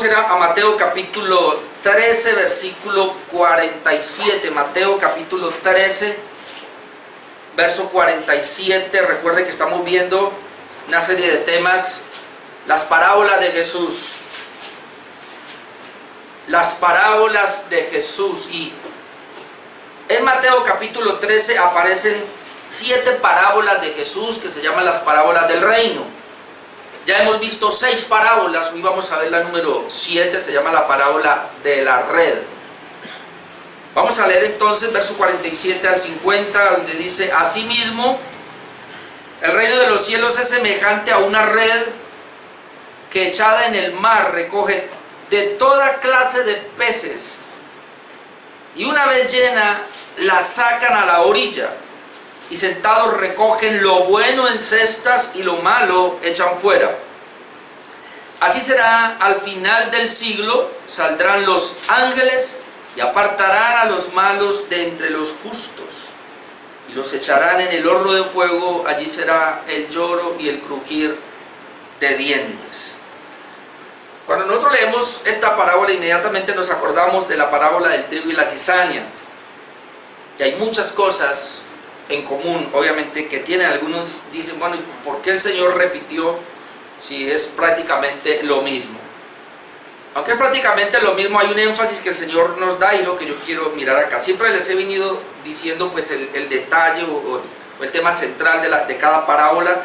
ir a Mateo capítulo 13, versículo 47. Mateo capítulo 13, verso 47. Recuerden que estamos viendo una serie de temas, las parábolas de Jesús. Las parábolas de Jesús. Y en Mateo capítulo 13 aparecen 7 parábolas de Jesús que se llaman las parábolas del reino. Ya hemos visto 6 parábolas, hoy vamos a ver la número 7, se llama la parábola de la red. Vamos a leer entonces verso 47 al 50, donde dice: asimismo, el reino de los cielos es semejante a una red que echada en el mar recoge de toda clase de peces, y una vez llena la sacan a la orilla, y sentados recogen lo bueno en cestas y lo malo echan fuera. Así será al final del siglo. Saldrán los ángeles y apartarán a los malos de entre los justos y los echarán en el horno de fuego. Allí será el lloro y el crujir de dientes. Cuando nosotros leemos esta parábola, inmediatamente nos acordamos de la parábola del trigo y la cizaña. Y hay muchas cosas en común, obviamente, que tienen. Algunos dicen, bueno, ¿por qué el Señor repitió si es prácticamente lo mismo? Aunque es prácticamente lo mismo, hay un énfasis que el Señor nos da, y lo que yo quiero mirar acá. Siempre les he venido diciendo pues el detalle o el tema central de cada parábola.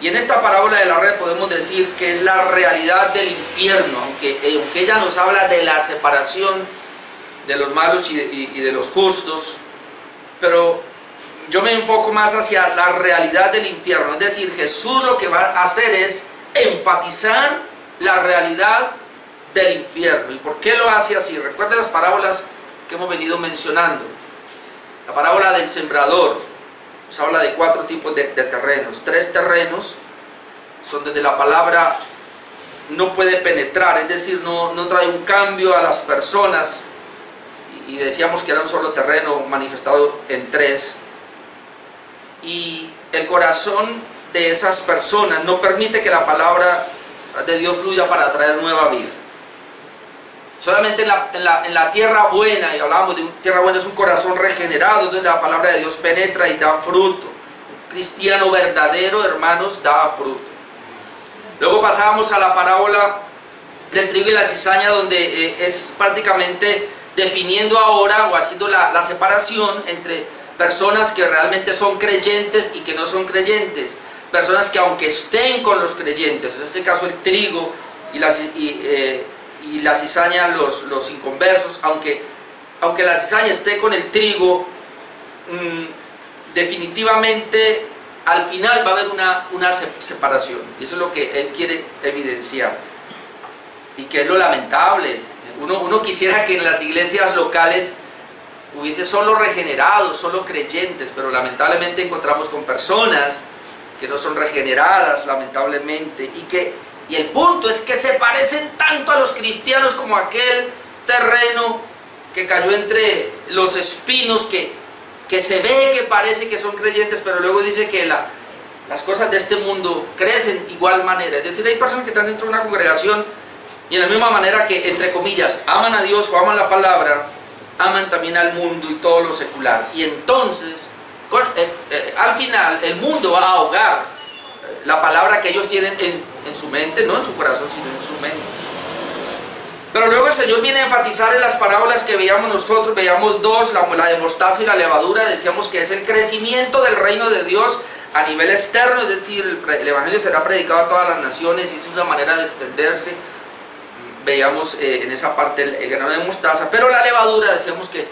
Y en esta parábola de la red podemos decir que es la realidad del infierno, aunque ella nos habla de la separación de los malos y de los justos, pero yo me enfoco más hacia la realidad del infierno. Es decir, Jesús lo que va a hacer es enfatizar la realidad del infierno. ¿Y por qué lo hace así? Recuerden las parábolas que hemos venido mencionando. La parábola del sembrador nos habla de 4 tipos de terrenos. 3 terrenos son donde la palabra no puede penetrar, es decir, no trae un cambio a las personas, y decíamos que era un solo terreno manifestado en 3, y el corazón de esas personas no permite que la palabra de Dios fluya para traer nueva vida. Solamente en la tierra buena, y hablábamos de tierra buena, es un corazón regenerado, donde la palabra de Dios penetra y da fruto. Un cristiano verdadero, hermanos, da fruto. Luego pasábamos a la parábola del trigo y la cizaña, donde es prácticamente definiendo ahora o haciendo la separación entre personas que realmente son creyentes y que no son creyentes. Personas que, aunque estén con los creyentes, en este caso el trigo y la cizaña, los inconversos, aunque la cizaña esté con el trigo, definitivamente al final va a haber una separación. Y eso es lo que él quiere evidenciar, y que es lo lamentable. Uno quisiera que en las iglesias locales hubiese solo regenerados, solo creyentes, pero lamentablemente encontramos con personas que no son regeneradas, lamentablemente, y el punto es que se parecen tanto a los cristianos como aquel terreno que cayó entre los espinos, que se ve que parece que son creyentes, pero luego dice que las cosas de este mundo crecen igual manera. Es decir, hay personas que están dentro de una congregación y, de la misma manera que, entre comillas, aman a Dios o aman la palabra, aman también al mundo y todo lo secular. Y entonces, al final, el mundo va a ahogar la palabra que ellos tienen en su mente, no en su corazón, sino en su mente. Pero luego el Señor viene a enfatizar en las parábolas que veíamos nosotros. Veíamos 2, la de mostaza y la levadura. Decíamos que es el crecimiento del reino de Dios a nivel externo, es decir, el Evangelio será predicado a todas las naciones, y esa es una manera de extenderse. Veíamos en esa parte el grano de mostaza. Pero la levadura, decíamos que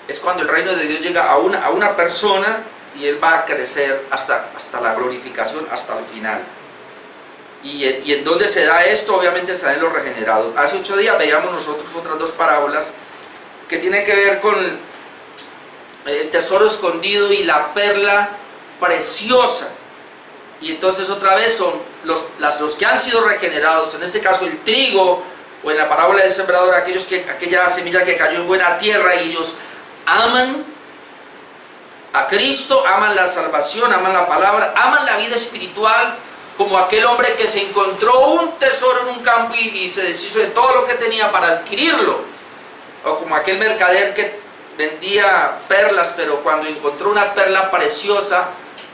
es cuando el reino de Dios llega a una persona, y él va a crecer hasta la glorificación, hasta el final. Y en dónde se da esto, obviamente se da en los regenerados. Hace 8 días veíamos nosotros otras 2 parábolas que tienen que ver con el tesoro escondido y la perla preciosa. Y entonces otra vez son los que han sido regenerados, en este caso el trigo, o en la parábola del sembrador, aquella semilla que cayó en buena tierra, y ellos aman a Cristo, aman la salvación, aman la palabra, aman la vida espiritual, como aquel hombre que se encontró un tesoro en un campo y se deshizo de todo lo que tenía para adquirirlo, o como aquel mercader que vendía perlas, pero cuando encontró una perla preciosa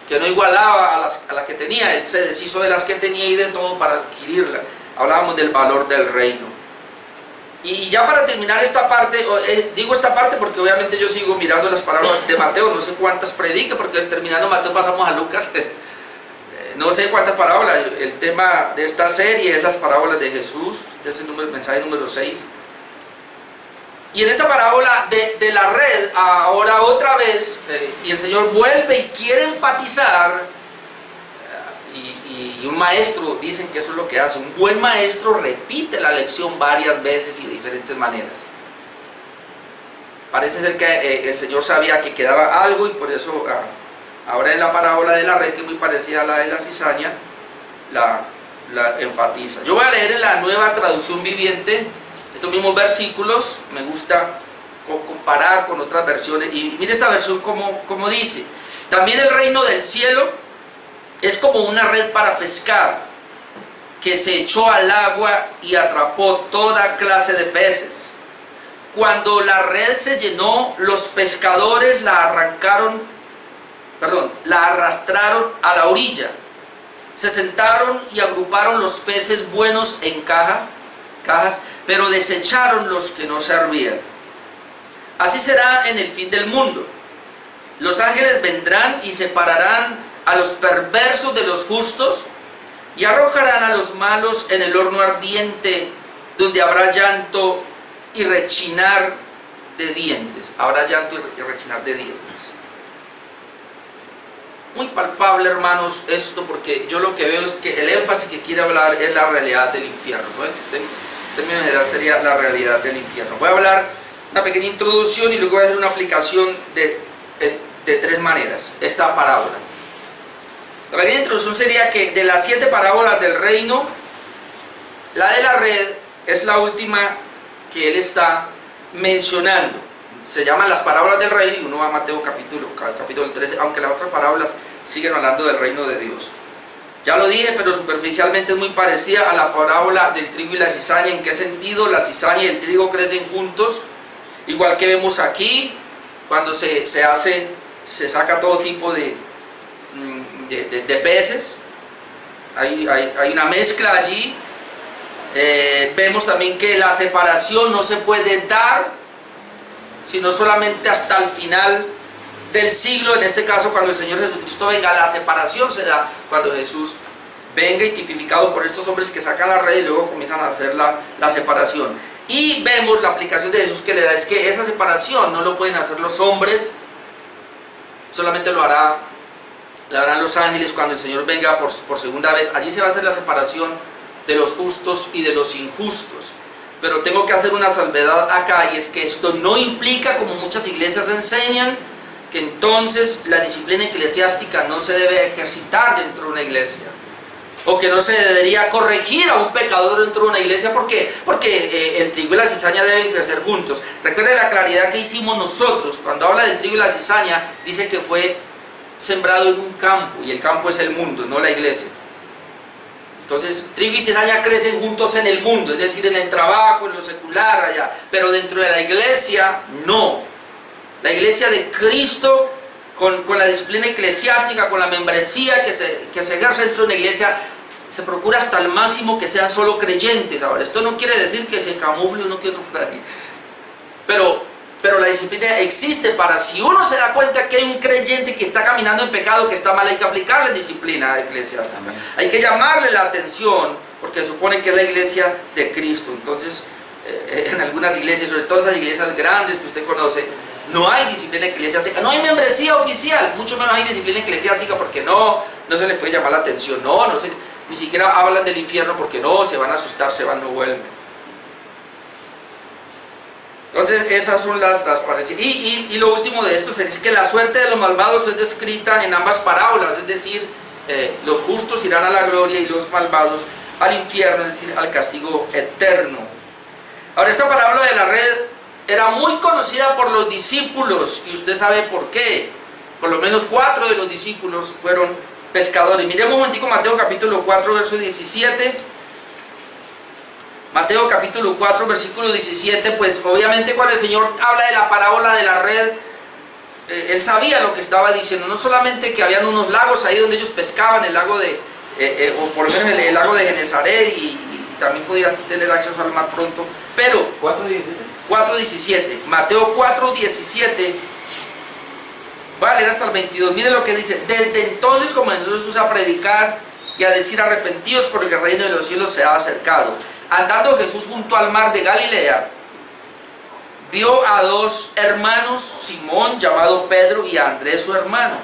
que no igualaba a la que tenía, él se deshizo de las que tenía y de todo para adquirirla. Hablábamos del valor del reino. Y ya para terminar esta parte, digo esta parte porque obviamente yo sigo mirando las parábolas de Mateo, no sé cuántas predique, porque terminando Mateo pasamos a Lucas, no sé cuántas parábolas. El tema de esta serie es las parábolas de Jesús, este es el mensaje número 6. Y en esta parábola de la red, ahora otra vez, y el Señor vuelve y quiere enfatizar, y un maestro, dicen que eso es lo que hace, un buen maestro repite la lección varias veces y de diferentes maneras. Parece ser que el Señor sabía que quedaba algo y por eso ahora en la parábola de la red, que es muy parecida a la de la cizaña, la enfatiza. Yo voy a leer en la Nueva Traducción Viviente estos mismos versículos. Me gusta comparar con otras versiones y mire esta versión como dice: también el reino del cielo es como una red para pescar, que se echó al agua y atrapó toda clase de peces. Cuando la red se llenó, los pescadores la arrastraron a la orilla. Se sentaron y agruparon los peces buenos en cajas, pero desecharon los que no servían. Así será en el fin del mundo. Los ángeles vendrán y separarán a los perversos de los justos y arrojarán a los malos en el horno ardiente, donde habrá llanto y rechinar de dientes. Habrá llanto y rechinar de dientes. Muy palpable, hermanos, esto, porque yo lo que veo es que el énfasis que quiere hablar es la realidad del infierno, ¿no? En términos generales sería la realidad del infierno. Voy a hablar una pequeña introducción y luego voy a hacer una aplicación de 3 maneras, esta parábola. La pequeña introducción sería que de las 7 parábolas del reino, la de la red es la última que él está mencionando. Se llaman las parábolas del reino y uno va a Mateo capítulo 13, aunque las otras parábolas siguen hablando del reino de Dios. Ya lo dije, pero superficialmente es muy parecida a la parábola del trigo y la cizaña. ¿En qué sentido? La cizaña y el trigo crecen juntos, igual que vemos aquí, cuando se saca todo tipo de peces. Hay una mezcla allí. Vemos también que la separación no se puede dar sino solamente hasta el final del siglo. En este caso, cuando el Señor Jesucristo venga, la separación se da cuando Jesús venga, y tipificado por estos hombres que sacan la red y luego comienzan a hacer la separación. Y vemos la aplicación de Jesús que le da, es que esa separación no lo pueden hacer los hombres, solamente la harán los ángeles cuando el Señor venga por segunda vez. Allí se va a hacer la separación de los justos y de los injustos. Pero tengo que hacer una salvedad acá, y es que esto no implica, como muchas iglesias enseñan, que entonces la disciplina eclesiástica no se debe ejercitar dentro de una iglesia, o que no se debería corregir a un pecador dentro de una iglesia porque el trigo y la cizaña deben crecer juntos. Recuerde la claridad que hicimos nosotros cuando habla del trigo y la cizaña. Dice que fue sembrado en un campo, y el campo es el mundo, no la iglesia. Entonces, trigo y cizaña crecen juntos en el mundo, es decir, en el trabajo, en lo secular, allá. Pero dentro de la iglesia, no. La iglesia de Cristo, con la disciplina eclesiástica, con la membresía que se ejerce dentro de una iglesia, se procura hasta el máximo que sean solo creyentes. Ahora, esto no quiere decir que se camufle uno que otro por ahí. Pero la disciplina existe para, si uno se da cuenta que hay un creyente que está caminando en pecado, que está mal, hay que aplicarle disciplina eclesiástica. Hay que llamarle la atención, porque se supone que es la iglesia de Cristo. Entonces, en algunas iglesias, sobre todo esas iglesias grandes que usted conoce, no hay disciplina eclesiástica, no hay membresía oficial, mucho menos hay disciplina eclesiástica, porque no se les puede llamar la atención, ni siquiera hablan del infierno, porque se van a asustar, se van, no vuelven. Entonces esas son las parecidas. Y lo último de esto es que la suerte de los malvados es descrita en ambas parábolas, es decir, los justos irán a la gloria y los malvados al infierno, es decir, al castigo eterno. Ahora, esta parábola de la red era muy conocida por los discípulos, y usted sabe por qué. Por lo menos 4 de los discípulos fueron pescadores. Miremos un momentico Mateo capítulo 4, verso 17. Mateo capítulo 4, versículo 17, pues obviamente cuando el Señor habla de la parábola de la red, Él sabía lo que estaba diciendo, no solamente que habían unos lagos ahí donde ellos pescaban, el lago de, o por lo menos el lago de Genesaret, y también podían tener acceso al mar pronto, pero 4.17, Mateo 4.17, voy a leer hasta el 22, miren lo que dice: desde entonces comenzó Jesús a predicar y a decir: arrepentidos porque el reino de los cielos se ha acercado. Andando Jesús junto al mar de Galilea, vio a dos hermanos, Simón llamado Pedro y a Andrés su hermano.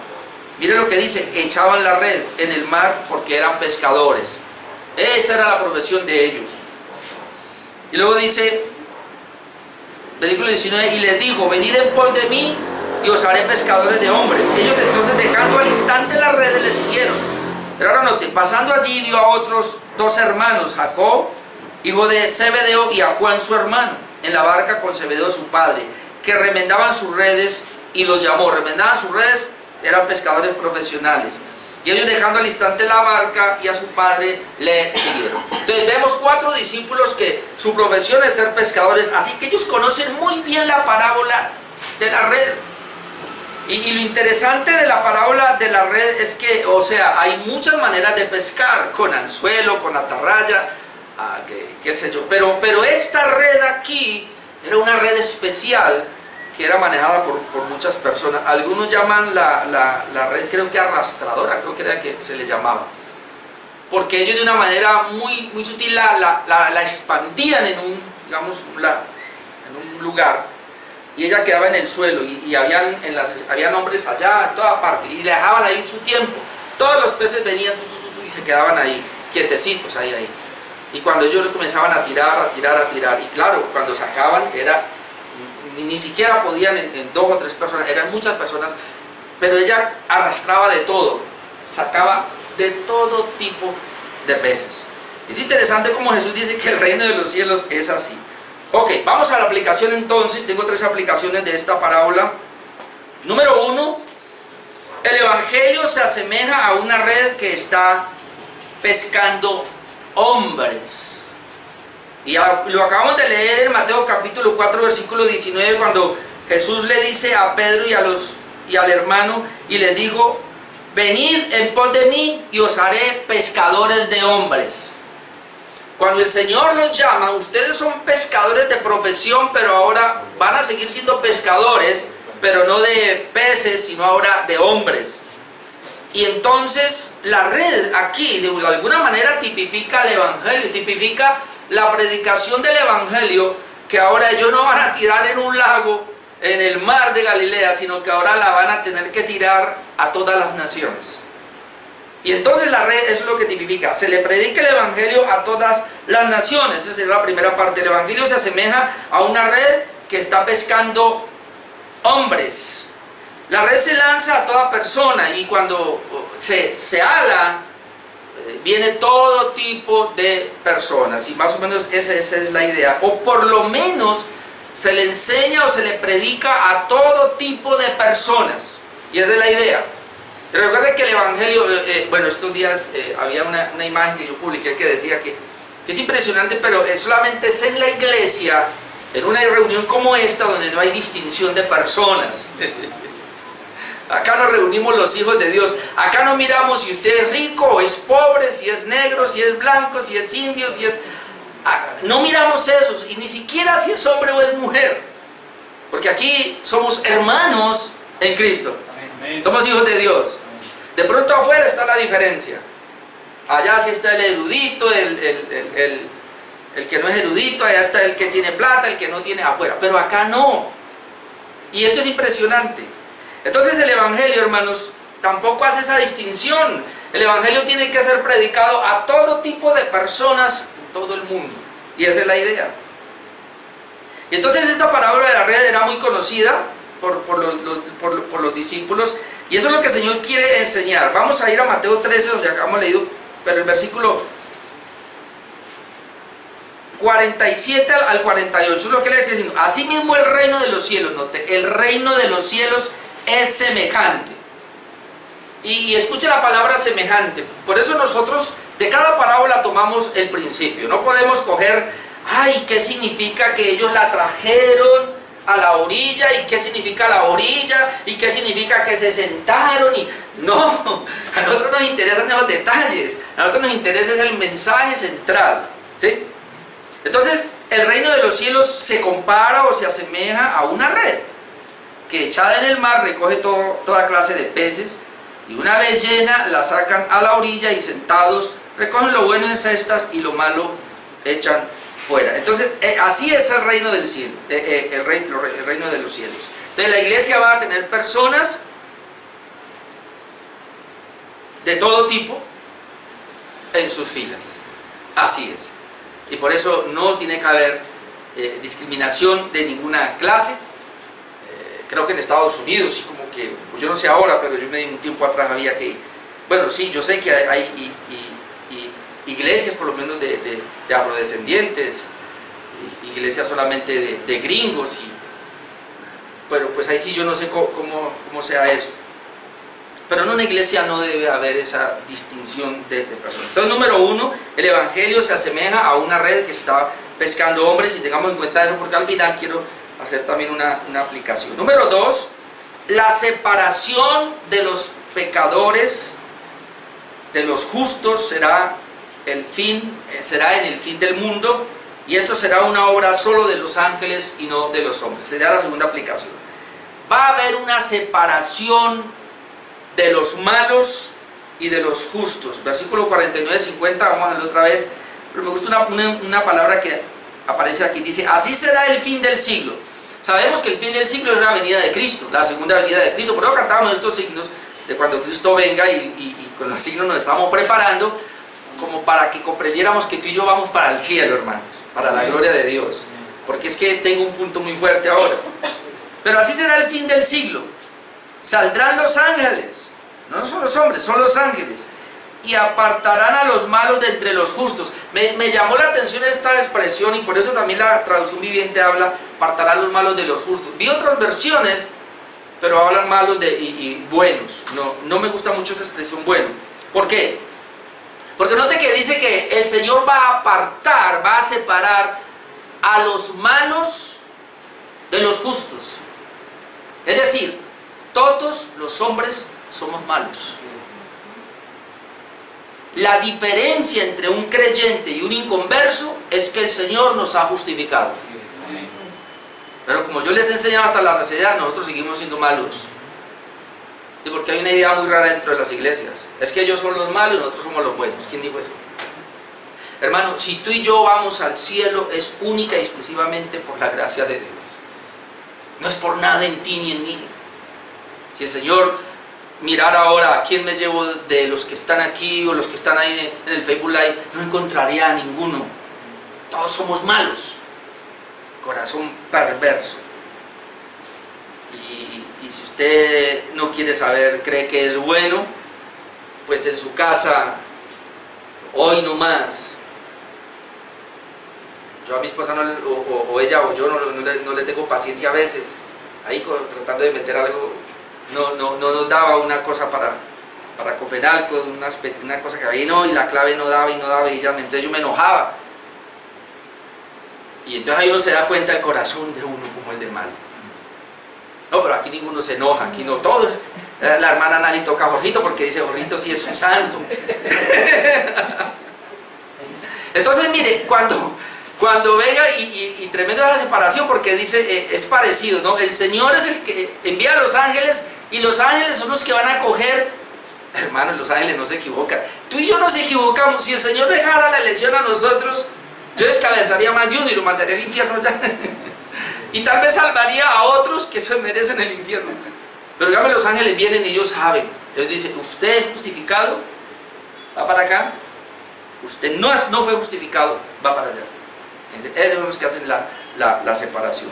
Miren lo que dice: echaban la red en el mar porque eran pescadores. Esa era la profesión de ellos. Y luego dice, versículo 19, y les dijo: venid en pos de mí y os haré pescadores de hombres. Ellos entonces, dejando al instante las redes, le siguieron. Pero ahora noten, pasando allí vio a otros dos hermanos, Jacob, hijo de Zebedeo, y a Juan su hermano, en la barca con Zebedeo su padre, que remendaban sus redes, y los llamó. Remendaban sus redes, eran pescadores profesionales. Y ellos, dejando al instante la barca y a su padre, le siguieron. Entonces vemos 4 discípulos que su profesión es ser pescadores, así que ellos conocen muy bien la parábola de la red. Y lo interesante de la parábola de la red es que, o sea, hay muchas maneras de pescar, con anzuelo, con atarraya, qué sé yo, pero esta red aquí era una red especial que era manejada por muchas personas. Algunos llaman la red, creo que arrastradora, creo que era que se le llamaba, porque ellos de una manera muy sutil la expandían en un, digamos, en un lugar, y ella quedaba en el suelo, y habían hombres allá en toda parte, y le dejaban ahí su tiempo. Todos los peces venían y se quedaban ahí, quietecitos ahí. Y cuando ellos comenzaban a tirar, y claro, cuando sacaban ni siquiera podían en 2 o 3 personas, eran muchas personas, pero ella arrastraba de todo, sacaba de todo tipo de peces. Es interesante como Jesús dice que el reino de los cielos es así. Ok, vamos a la aplicación entonces. Tengo 3 aplicaciones de esta parábola. Número 1, el evangelio se asemeja a una red que está pescando hombres. Y lo acabamos de leer en Mateo capítulo 4 versículo 19, cuando Jesús le dice a Pedro y al hermano, y les dijo: venid en pos de mí y os haré pescadores de hombres. Cuando el Señor los llama, ustedes son pescadores de profesión, pero ahora van a seguir siendo pescadores, pero no de peces, sino ahora de hombres. Y entonces la red aquí de alguna manera tipifica el evangelio, tipifica la predicación del evangelio, que ahora ellos no van a tirar en un lago, en el mar de Galilea, sino que ahora la van a tener que tirar a todas las naciones. Y entonces la red es lo que tipifica: se le predica el evangelio a todas las naciones. Esa sería la primera parte. El evangelio se asemeja a una red que está pescando hombres. La red se lanza a toda persona, y cuando se ala, viene todo tipo de personas, y más o menos esa es la idea. O por lo menos se le enseña o se le predica a todo tipo de personas, y esa es la idea. Recuerden que el evangelio, bueno, estos días había una imagen que yo publiqué que decía que es impresionante, pero solamente es en la iglesia, en una reunión como esta, donde no hay distinción de personas. Acá nos reunimos los hijos de Dios. Acá no miramos si usted es rico o es pobre, si es negro, si es blanco, si es indio, si es... No miramos esos, y ni siquiera si es hombre o es mujer, porque aquí somos hermanos en Cristo. Somos hijos de Dios. De pronto afuera está la diferencia. Allá sí está el erudito, el que no es erudito, allá está el que tiene plata, el que no tiene, afuera. Pero acá no. Y esto es impresionante. Entonces el evangelio, hermanos, tampoco hace esa distinción. El evangelio tiene que ser predicado a todo tipo de personas en todo el mundo. Y esa es la idea. Y entonces esta parábola de la red era muy conocida por los discípulos, y eso es lo que el Señor quiere enseñar. Vamos a ir a Mateo 13, donde acabamos leído, pero el versículo 47 al 48 es lo que le decía diciendo: así mismo el reino de los cielos, note, el reino de los cielos es semejante Y escuche la palabra semejante. Por eso nosotros de cada parábola tomamos el principio. No podemos coger, ay, ¿qué significa que ellos la trajeron a la orilla? ¿Y qué significa la orilla? ¿Y qué significa que se sentaron? Y no, a nosotros nos interesan esos detalles. A nosotros nos interesa el mensaje central, ¿sí? Entonces, el reino de los cielos se compara o se asemeja a una red que echada en el mar recoge toda clase de peces, y una vez llena la sacan a la orilla y sentados recogen lo bueno en cestas y lo malo echan fuera. Entonces así es el reino del cielo, el reino de los cielos. Entonces la iglesia va a tener personas de todo tipo en sus filas. Así es. Y por eso no tiene que haber discriminación de ninguna clase. Creo que en Estados Unidos, sí, como que, pues yo no sé ahora, pero yo me di un tiempo atrás había que, bueno, sí, yo sé que hay iglesias por lo menos de afrodescendientes, iglesias solamente de gringos, pero pues ahí sí yo no sé cómo sea eso. Pero en una iglesia no debe haber esa distinción de personas. Entonces, número uno, el evangelio se asemeja a una red que está pescando hombres, y tengamos en cuenta eso porque al final quiero hacer también una aplicación. Número dos, la separación de los pecadores de los justos será en el fin del mundo, y esto será una obra solo de los ángeles y no de los hombres. Sería la segunda aplicación. Va a haber una separación de los malos y de los justos. Versículo 49-50, vamos a verlo otra vez, pero me gusta una palabra que aparece aquí, dice: así será el fin del siglo. Sabemos que el fin del siglo es la venida de Cristo, la segunda venida de Cristo. Por eso cantábamos estos signos de cuando Cristo venga, y con los signos nos estamos preparando como para que comprendiéramos que tú y yo vamos para el cielo, hermanos, para la gloria de Dios. Porque es que tengo un punto muy fuerte ahora. Pero así será el fin del siglo. Saldrán los ángeles, no son los hombres, son los ángeles, y apartarán a los malos de entre los justos. Me llamó la atención esta expresión, y por eso también la traducción viviente habla: apartarán los malos de los justos. Vi otras versiones, pero hablan malos y buenos. No me gusta mucho esa expresión bueno. ¿Por qué? Porque note que dice que el Señor va a apartar, va a separar a los malos de los justos. Es decir, todos los hombres somos malos. La diferencia entre un creyente y un inconverso es que el Señor nos ha justificado. Pero como yo les he enseñado hasta la saciedad, nosotros seguimos siendo malos. Y porque hay una idea muy rara dentro de las iglesias: es que ellos son los malos y nosotros somos los buenos. ¿Quién dijo eso? Hermano, si tú y yo vamos al cielo, es única y exclusivamente por la gracia de Dios. No es por nada en ti ni en mí. Si el Señor mirara ahora a quién me llevo de los que están aquí o los que están ahí en el Facebook Live, no encontraría a ninguno. Todos somos malos. Corazón perverso. Y si usted no quiere saber, cree que es bueno, pues en su casa, hoy no más. Yo a mi esposa o ella o yo no le tengo paciencia a veces. Ahí tratando de meter algo, no nos daba una cosa para Cofenalco, una cosa que había, y la clave no daba, y entonces yo me enojaba. Y entonces ahí uno se da cuenta del corazón de uno como el de malo. No, pero aquí ninguno se enoja, aquí no, todos. La hermana Nali toca a Jorgito porque dice: Jorgito sí es un santo. Entonces mire, cuando venga, y tremenda esa separación, porque dice, es parecido, ¿no? El Señor es el que envía a los ángeles, y los ángeles son los que van a coger. Hermanos, los ángeles no se equivocan. Tú y yo nos equivocamos. Si el Señor dejara la elección a nosotros, yo descabezaría más de uno y lo mandaría al infierno ya. Y tal vez salvaría a otros que se merecen el infierno. Pero dígame, los ángeles vienen y ellos saben. Ellos dicen: usted es justificado, va para acá. Usted no fue justificado, va para allá. Ellos son los que hacen la separación.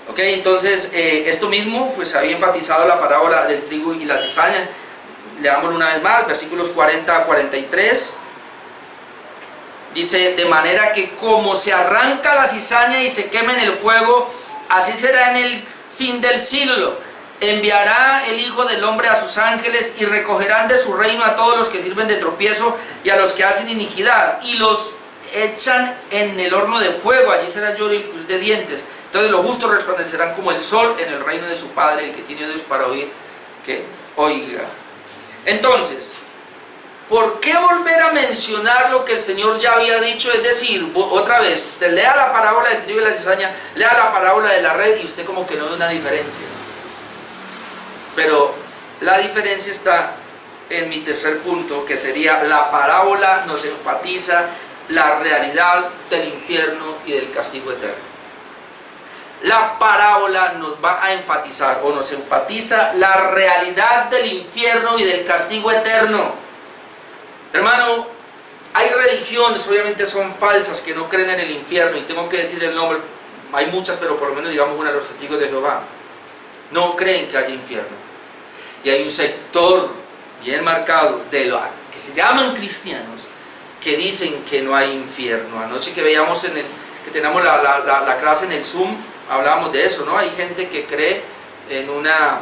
Ok, entonces esto mismo pues había enfatizado la parábola del trigo y la cizaña. Leámoslo una vez más, versículos 40 a 43. Dice: de manera que como se arranca la cizaña y se quema en el fuego, así será en el fin del siglo. enviará el Hijo del Hombre a sus ángeles y recogerán de su reino a todos los que sirven de tropiezo y a los que hacen iniquidad y los echan en el horno de fuego, allí será lloro y crujir de dientes. Entonces los justos resplandecerán como el sol en el reino de su Padre. El que tiene oídos para oír, que oiga. Entonces, ¿por qué volver a mencionar lo que el Señor ya había dicho? Es decir, otra vez, usted lea la parábola del trigo y la cizaña, lea la parábola de la red y usted como que no ve una diferencia. Pero la diferencia está en mi tercer punto, que sería la parábola nos enfatiza la realidad del infierno y del castigo eterno. La parábola nos va a enfatizar o nos enfatiza la realidad del infierno y del castigo eterno. Hermano, hay religiones, obviamente son falsas, que no creen en el infierno, y tengo que decir el nombre, hay muchas, pero por lo menos digamos una de los testigos de Jehová. No creen que haya infierno. Y hay un sector bien marcado de lo que se llaman cristianos que dicen que no hay infierno. Anoche que veíamos que tenemos la clase en el Zoom, hablábamos de eso, ¿no? Hay gente que cree en una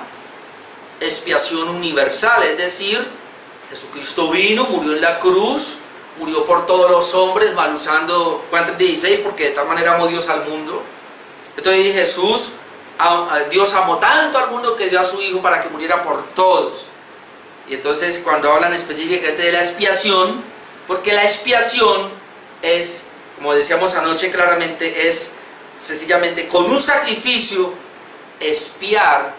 expiación universal, es decir, Jesucristo vino, murió en la cruz, murió por todos los hombres, mal usando Juan 3:16, porque de tal manera amó Dios al mundo. Entonces Jesús, Dios amó tanto al mundo que dio a su Hijo para que muriera por todos. Y entonces cuando hablan específicamente de la expiación, porque la expiación es, como decíamos anoche claramente, es sencillamente con un sacrificio expiar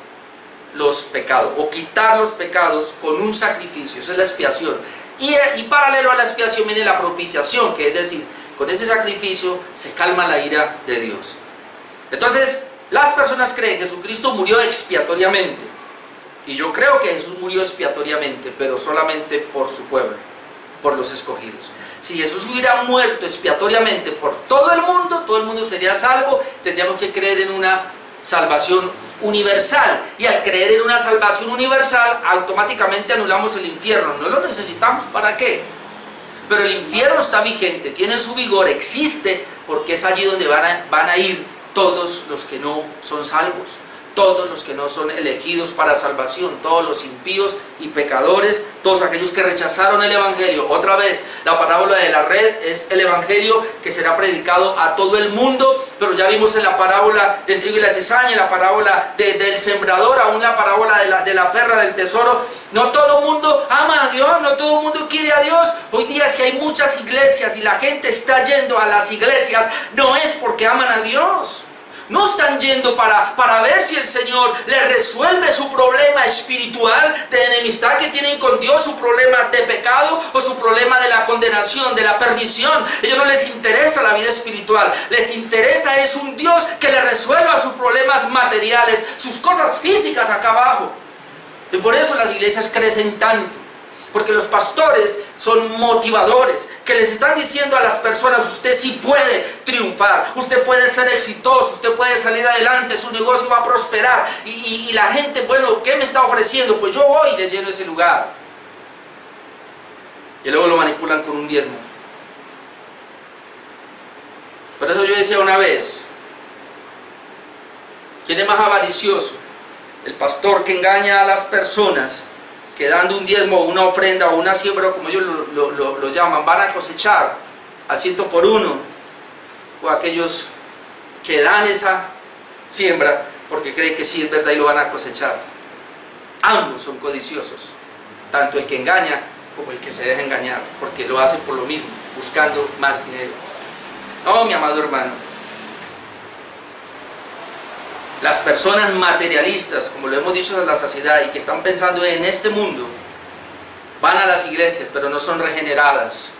los pecados o quitar los pecados con un sacrificio. Esa es la expiación. Y paralelo a la expiación viene la propiciación, que es decir, con ese sacrificio se calma la ira de Dios. Entonces las personas creen que Jesucristo murió expiatoriamente, y yo creo que Jesús murió expiatoriamente, pero solamente por su pueblo, por los escogidos. Si Jesús hubiera muerto expiatoriamente por todo el mundo sería salvo. Tendríamos que creer en una salvación universal, y al creer en una salvación universal automáticamente anulamos el infierno. No lo necesitamos, ¿para qué? Pero el infierno está vigente, tiene su vigor, existe, porque es allí donde van a ir todos los que no son salvos, todos los que no son elegidos para salvación, todos los impíos y pecadores, todos aquellos que rechazaron el Evangelio. Otra vez, la parábola de la red es el Evangelio que será predicado a todo el mundo, pero ya vimos en la parábola del trigo y la cizaña, en la parábola del sembrador, aún la parábola de la perla del tesoro. No todo el mundo ama a Dios, no todo el mundo quiere a Dios. Hoy día si hay muchas iglesias y la gente está yendo a las iglesias, no es porque aman a Dios. No están yendo para ver si el Señor les resuelve su problema espiritual de enemistad que tienen con Dios, su problema de pecado o su problema de la condenación, de la perdición. A ellos no les interesa la vida espiritual, les interesa es un Dios que les resuelva sus problemas materiales, sus cosas físicas acá abajo. Y por eso las iglesias crecen tanto, porque los pastores son motivadores, que les están diciendo a las personas: usted sí puede triunfar, usted puede ser exitoso, usted puede salir adelante, su negocio va a prosperar. Y la gente, bueno, ¿qué me está ofreciendo? Pues yo voy y les lleno ese lugar. Y luego lo manipulan con un diezmo. Por eso yo decía una vez, ¿quién es más avaricioso? El pastor que engaña a las personas, que dando un diezmo, una ofrenda o una siembra, como ellos lo llaman, van a cosechar al 100 por 1, o aquellos que dan esa siembra porque creen que sí es verdad y lo van a cosechar. Ambos son codiciosos, tanto el que engaña como el que se deja engañar, porque lo hace por lo mismo, buscando más dinero. No, mi amado hermano, las personas materialistas, como lo hemos dicho en la saciedad, y que están pensando en este mundo, van a las iglesias, pero no son regeneradas.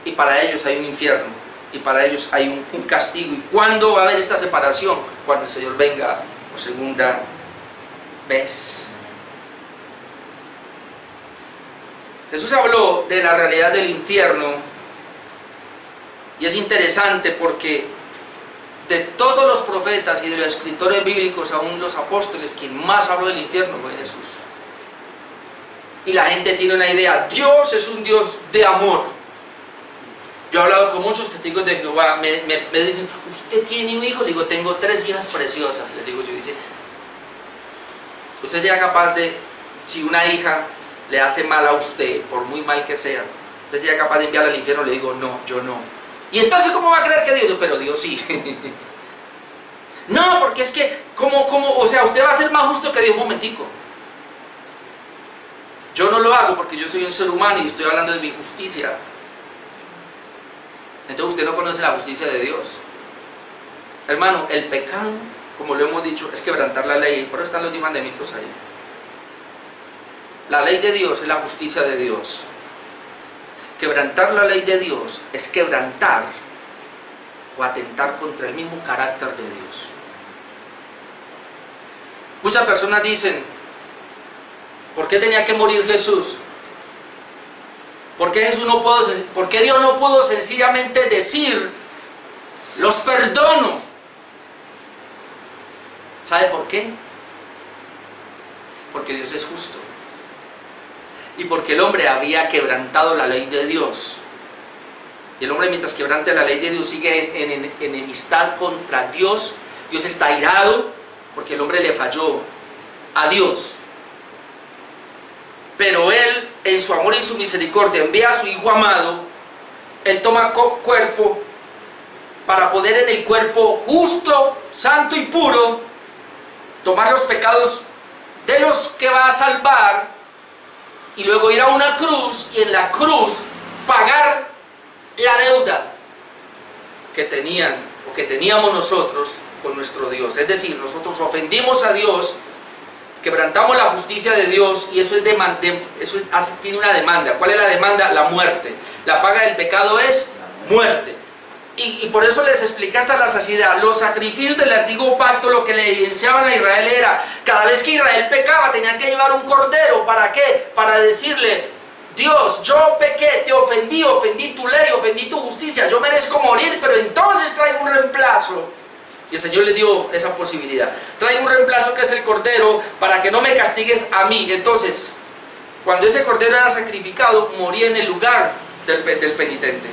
Y para ellos hay un infierno, y para ellos hay un castigo. ¿Y cuándo va a haber esta separación? Cuando el Señor venga por segunda vez. Jesús habló de la realidad del infierno, y es interesante porque de todos los profetas y de los escritores bíblicos, aún los apóstoles, quien más habló del infierno fue Jesús. Y la gente tiene una idea: Dios es un Dios de amor. Yo he hablado con muchos testigos de Jehová, me dicen: ¿usted tiene un hijo? Le digo: tengo 3 hijas preciosas. Les digo yo, dice: Usted sería capaz de, si una hija le hace mal a usted, por muy mal que sea, usted sería capaz de enviarla al infierno. Le digo, no, yo no. Y entonces, ¿cómo va a creer que Dios? Pero Dios sí. No, porque es que, o sea, usted va a ser más justo que Dios. Un momentico. Yo no lo hago porque yo soy un ser humano y estoy hablando de mi justicia. Entonces usted no conoce la justicia de Dios. Hermano, el pecado, como lo hemos dicho, es quebrantar la ley. Por eso están los 10 mandamientos ahí. La ley de Dios es la justicia de Dios. Quebrantar la ley de Dios es quebrantar o atentar contra el mismo carácter de Dios. Muchas personas dicen, ¿por qué tenía que morir Jesús? ¿Por qué Dios no pudo sencillamente decir, los perdono? ¿Sabe por qué? Porque Dios es justo. Y porque el hombre había quebrantado la ley de Dios. Y el hombre, mientras quebrante la ley de Dios, sigue en enemistad contra Dios. Dios está airado porque el hombre le falló a Dios. Pero Él, en su amor y su misericordia, envía a su Hijo amado. Él toma cuerpo para poder en el cuerpo justo, santo y puro tomar los pecados de los que va a salvar y luego ir a una cruz y en la cruz pagar la deuda que tenían o que teníamos nosotros con nuestro Dios. Es decir, nosotros ofendimos a Dios, quebrantamos la justicia de Dios y eso tiene una demanda. ¿Cuál es la demanda? La muerte. La paga del pecado es muerte. Y por eso les expliqué hasta la saciedad. Los sacrificios del antiguo pacto, lo que le evidenciaban a Israel era, cada vez que Israel pecaba, tenían que llevar un cordero. ¿Para qué? Para decirle, Dios, yo pequé, te ofendí, ofendí tu ley, ofendí tu justicia, yo merezco morir, pero entonces traigo un reemplazo. Y el Señor le dio esa posibilidad. Traigo un reemplazo que es el cordero, para que no me castigues a mí. Entonces, cuando ese cordero era sacrificado, moría en el lugar del penitente.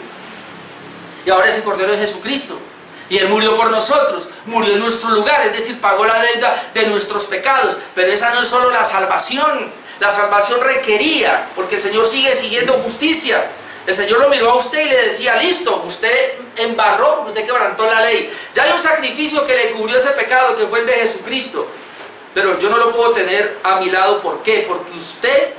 Y ahora ese cordero es Jesucristo. Y Él murió por nosotros, murió en nuestro lugar, es decir, pagó la deuda de nuestros pecados. Pero esa no es solo la salvación. La salvación requería, porque el Señor sigue siguiendo justicia. El Señor lo miró a usted y le decía, listo, usted embarró porque usted quebrantó la ley. Ya hay un sacrificio que le cubrió ese pecado, que fue el de Jesucristo. Pero yo no lo puedo tener a mi lado, ¿por qué? Porque usted,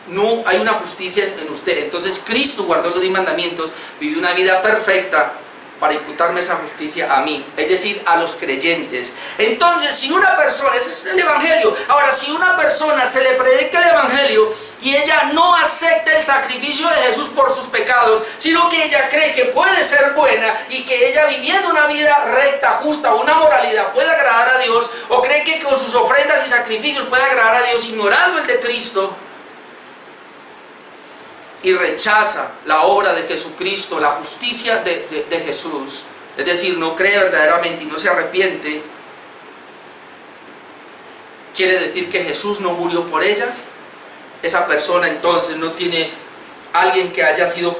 no hay una justicia en usted. Entonces Cristo guardó los 10 mandamientos, vivió una vida perfecta para imputarme esa justicia a mí, es decir, a los creyentes. Entonces, si una persona, ese es el Evangelio, ahora si una persona se le predica el Evangelio y ella no acepta el sacrificio de Jesús por sus pecados, sino que ella cree que puede ser buena y que ella viviendo una vida recta, justa, una moralidad puede agradar a Dios, o cree que con sus ofrendas y sacrificios puede agradar a Dios ignorando el de Cristo, y rechaza la obra de Jesucristo, la justicia de Jesús, es decir, no cree verdaderamente y no se arrepiente, quiere decir que Jesús no murió por ella. Esa persona entonces no tiene alguien que haya sido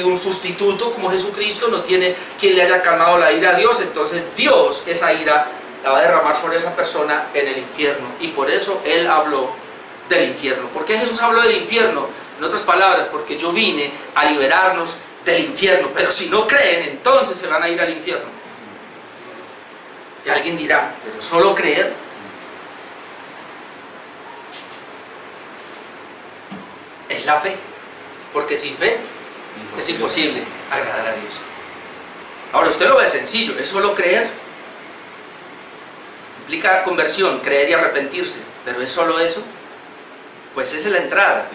un sustituto como Jesucristo, no tiene quien le haya calmado la ira a Dios. Entonces Dios esa ira la va a derramar sobre esa persona en el infierno, y por eso Él habló del infierno. ¿Por qué Jesús habló del infierno? En otras palabras, porque yo vine a liberarnos del infierno, pero si no creen, entonces se van a ir al infierno. Y alguien dirá, pero solo creer. Es la fe, porque sin fe es imposible agradar a Dios. Ahora usted lo ve sencillo, es solo creer. Implica conversión, creer y arrepentirse, pero ¿es solo eso? Pues esa es la entrada,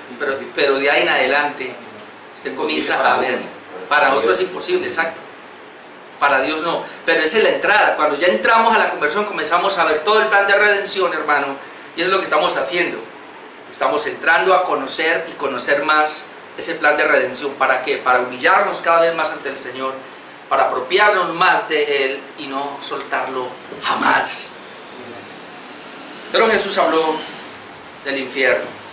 pero de ahí en adelante usted comienza a ver. Para otros es imposible, exacto. Para Dios no, pero esa es la entrada. Cuando ya entramos a la conversión comenzamos a ver todo el plan de redención, hermano, y eso es lo que estamos haciendo. Estamos entrando a conocer y conocer más ese plan de redención. ¿Para qué? Para humillarnos cada vez más ante el Señor, para apropiarnos más de Él y no soltarlo jamás. Pero Jesús habló del infierno.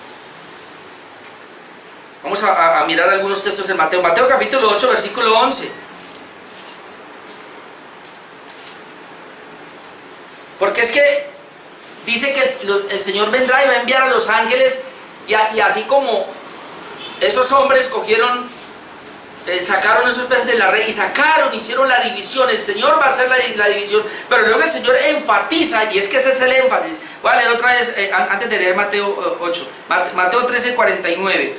Vamos a mirar algunos textos en Mateo. Mateo capítulo 8, versículo 11. Porque es que dice que el Señor vendrá y va a enviar a los ángeles, y así como esos hombres cogieron, sacaron esos peces de la red y hicieron la división. El Señor va a hacer la división, pero luego el Señor enfatiza, y es que ese es el énfasis. Voy a leer otra vez, antes de leer Mateo 8, Mateo 13:49.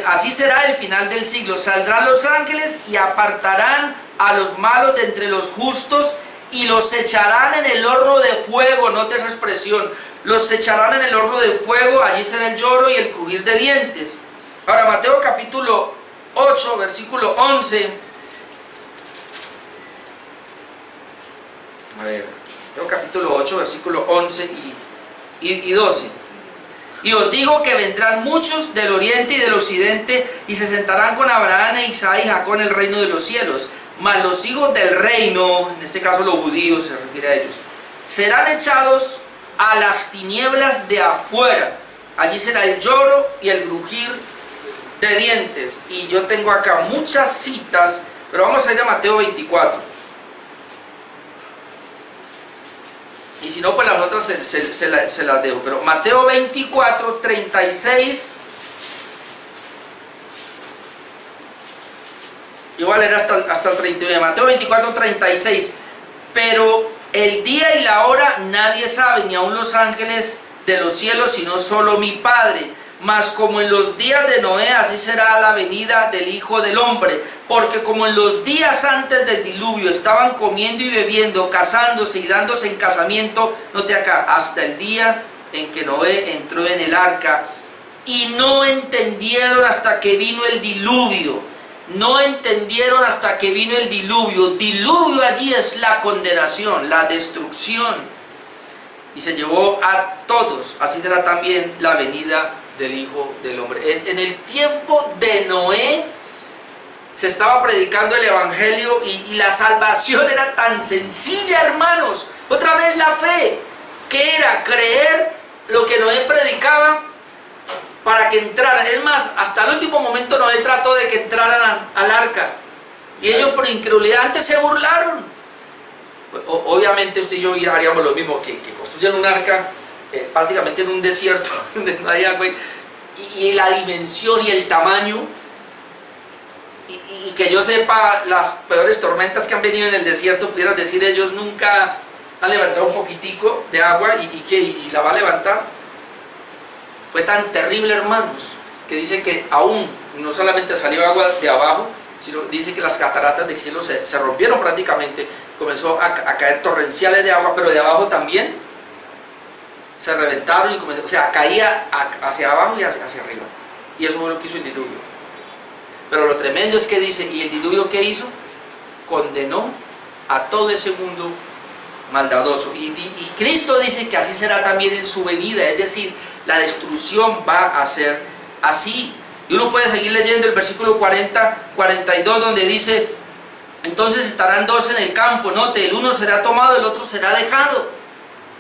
Así será el final del siglo. Saldrán los ángeles y apartarán a los malos de entre los justos y los echarán en el horno de fuego. Note esa expresión: los echarán en el horno de fuego, allí será el lloro y el crujir de dientes. Ahora, Mateo capítulo 8, versículo 11. A ver, Mateo capítulo 8, versículo 11 y 12. Y os digo que vendrán muchos del oriente y del occidente y se sentarán con Abraham e Isaac y Jacob en el reino de los cielos. Mas los hijos del reino, en este caso los judíos se refiere a ellos, serán echados a las tinieblas de afuera. Allí será el lloro y el crujir de dientes. Y yo tengo acá muchas citas, pero vamos a ir a Mateo 24. Y si no, pues las otras se las dejo. Pero Mateo 24, 36. Yo voy a leer hasta el 39. Mateo 24, 36. Pero el día y la hora nadie sabe, ni aun los ángeles de los cielos, sino solo mi Padre. Mas como en los días de Noé, así será la venida del Hijo del Hombre. Porque como en los días antes del diluvio estaban comiendo y bebiendo, casándose y dándose en casamiento, note acá, hasta el día en que Noé entró en el arca, y no entendieron hasta que vino el diluvio. No entendieron hasta que vino el diluvio. Diluvio allí es la condenación, la destrucción. Y se llevó a todos. Así será también la venida del Hijo del Hombre. En el tiempo de Noé se estaba predicando el Evangelio y la salvación era tan sencilla, hermanos. Otra vez la fe, que era creer lo que Noé predicaba para que entraran. Es más, hasta el último momento Noé trató de que entraran al arca, y ellos por incredulidad antes se burlaron. Obviamente usted y yo haríamos lo mismo, que construyan un arca prácticamente en un desierto donde no hay agua, y la dimensión y el tamaño, y que yo sepa, las peores tormentas que han venido en el desierto, pudieran decir ellos, nunca han levantado un poquitico de agua y la va a levantar. Fue tan terrible, hermanos, que dice que aún no solamente salió agua de abajo, sino dice que las cataratas del cielo se rompieron prácticamente. Comenzó a caer torrenciales de agua, pero de abajo también se reventaron, y comenzó, o sea, caía hacia abajo y hacia arriba. Y eso fue lo que hizo el diluvio. Pero lo tremendo es que dice, ¿y el diluvio qué hizo? Condenó a todo ese mundo maldadoso. Y Cristo dice que así será también en su venida, es decir, la destrucción va a ser así. Y uno puede seguir leyendo el versículo 40, 42, donde dice: entonces estarán dos en el campo, note, el uno será tomado, el otro será dejado.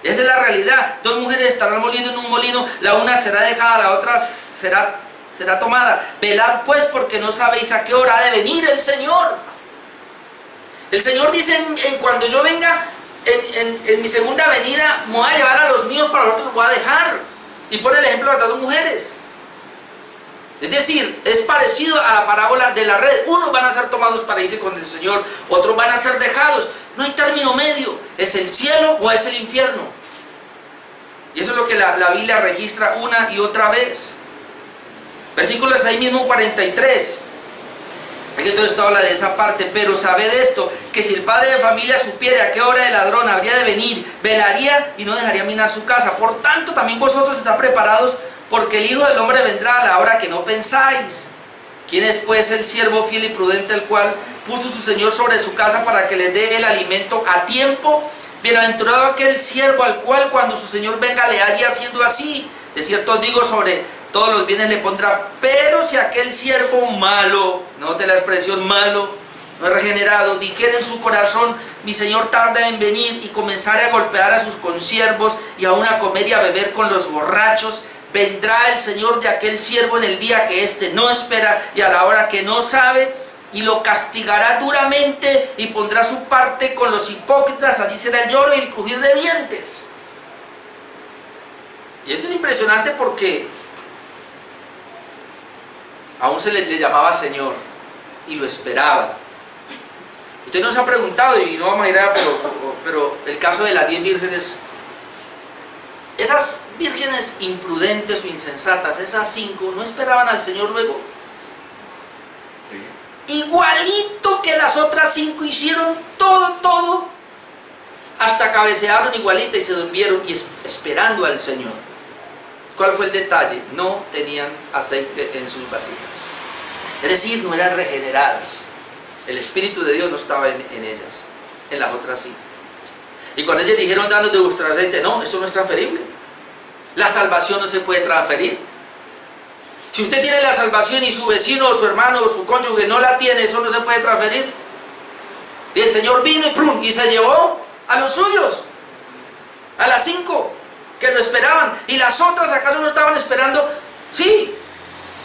Esa es la realidad. Dos mujeres estarán moliendo en un molino, la una será dejada, la otra será tomada. Velad pues, porque no sabéis a qué hora ha de venir el Señor. El Señor dice, cuando yo venga en mi segunda venida, me voy a llevar a los míos, para los otros los voy a dejar. Y pone el ejemplo de las dos mujeres. Es decir, es parecido a la parábola de la red. Unos van a ser tomados para irse con el Señor, otros van a ser dejados. No hay término medio. ¿Es el cielo o es el infierno? Y eso es lo que la Biblia registra una y otra vez. Versículos ahí mismo 43. Aquí todo esto habla de esa parte. Pero sabed esto, que si el padre de familia supiera a qué hora el ladrón habría de venir, velaría y no dejaría minar su casa. Por tanto, también vosotros estad preparados, porque el Hijo del Hombre vendrá a la hora que no pensáis. ¿Quién es pues el siervo fiel y prudente, el cual puso su Señor sobre su casa para que le dé el alimento a tiempo? Bienaventurado aquel siervo al cual cuando su Señor venga le halle haciendo así. De cierto os digo, sobre todos los bienes le pondrá. Pero si aquel siervo malo, note la expresión malo, no es regenerado, dijera en su corazón: mi Señor tarda en venir, y comenzare a golpear a sus consiervos y aún a comer y a beber con los borrachos, vendrá el Señor de aquel siervo en el día que éste no espera y a la hora que no sabe, y lo castigará duramente y pondrá su parte con los hipócritas. Allí será el lloro y el crujir de dientes. Y esto es impresionante porque aún se le llamaba Señor y lo esperaba. Usted nos ha preguntado, y no vamos a ir a, pero el caso de las 10 vírgenes, esas vírgenes imprudentes o insensatas, esas 5, ¿no esperaban al Señor luego? Sí. Igualito que las otras 5, hicieron todo, hasta cabecearon igualita y se durmieron y esperando al Señor. ¿Cuál fue el detalle? No tenían aceite en sus vasijas. Es decir, no eran regeneradas. El Espíritu de Dios no estaba en ellas, en las otras sí. Y cuando ellos dijeron, danos de vuestro aceite, no, esto no es transferible. La salvación no se puede transferir. Si usted tiene la salvación y su vecino, o su hermano, o su cónyuge no la tiene, eso no se puede transferir. Y el Señor vino y se llevó a los suyos, a las 5 que lo esperaban. ¿Y las otras acaso no estaban esperando? Sí,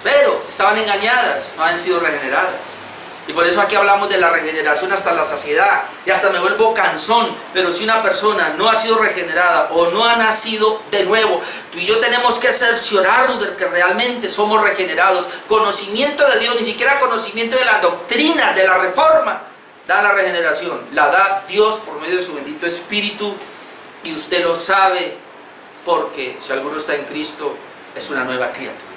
pero estaban engañadas, no habían sido regeneradas. Y por eso aquí hablamos de la regeneración hasta la saciedad. Y hasta me vuelvo cansón. Pero si una persona no ha sido regenerada o no ha nacido de nuevo, tú y yo tenemos que cerciorarnos de que realmente somos regenerados. Conocimiento de Dios, ni siquiera conocimiento de la doctrina, de la reforma, da la regeneración. La da Dios por medio de su bendito Espíritu. Y usted lo sabe, porque si alguno está en Cristo, es una nueva criatura.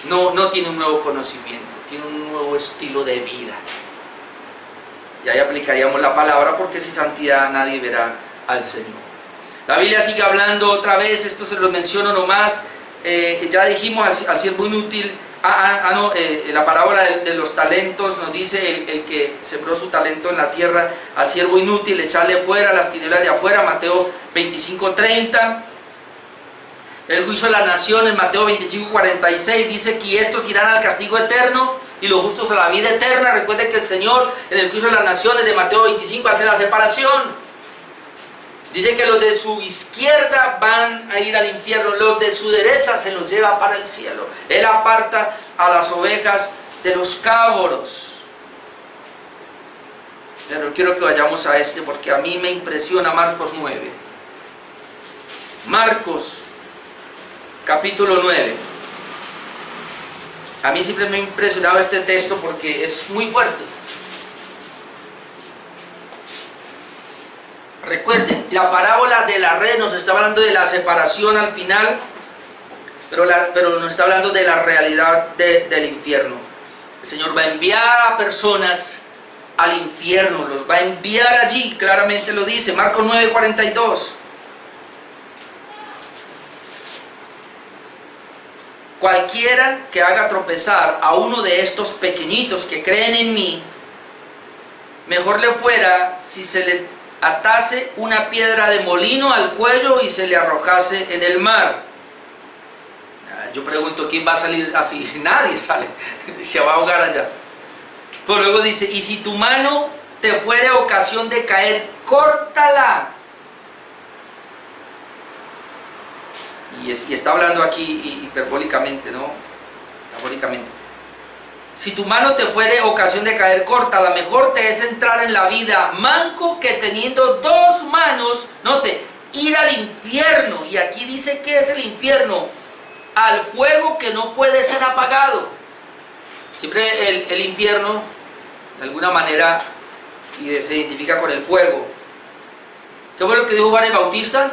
No tiene un nuevo conocimiento, tiene un nuevo estilo de vida. Y ahí aplicaríamos la palabra, porque sin santidad nadie verá al Señor. La Biblia sigue hablando otra vez, esto se lo menciono nomás. Ya dijimos al siervo inútil. La parábola de los talentos nos dice el que sembró su talento en la tierra, al siervo inútil echarle fuera, las tinieblas de afuera, Mateo 25:30. El juicio de las naciones, Mateo 25:46, dice que estos irán al castigo eterno y los justos a la vida eterna. Recuerden que el Señor en el juicio de las naciones de Mateo 25 hace la separación. Dice que los de su izquierda van a ir al infierno, los de su derecha se los lleva para el cielo. Él aparta a las ovejas de los cabros. Pero quiero que vayamos a este porque a mí me impresiona Marcos 9. Marcos capítulo 9. A mí siempre me ha impresionado este texto porque es muy fuerte. Recuerden, la parábola de la red nos está hablando de la separación al final, pero nos está hablando de la realidad del infierno. El Señor va a enviar a personas al infierno, los va a enviar allí, claramente lo dice, Marcos 9:42. Cualquiera que haga tropezar a uno de estos pequeñitos que creen en mí, mejor le fuera si se le atase una piedra de molino al cuello y se le arrojase en el mar. Yo pregunto, ¿quién va a salir así? Nadie sale, se va a ahogar allá. Pero luego dice, y si tu mano te fuere ocasión de caer, córtala. Y está hablando aquí hiperbólicamente, ¿no? Metafóricamente. Si tu mano te fuere ocasión de caer, córtala. Mejor te es entrar en la vida manco que teniendo 2 manos, note, ir al infierno. Y aquí dice que es el infierno, al fuego que no puede ser apagado. Siempre el infierno, de alguna manera, se identifica con el fuego. ¿Qué fue lo que dijo Juan el Bautista?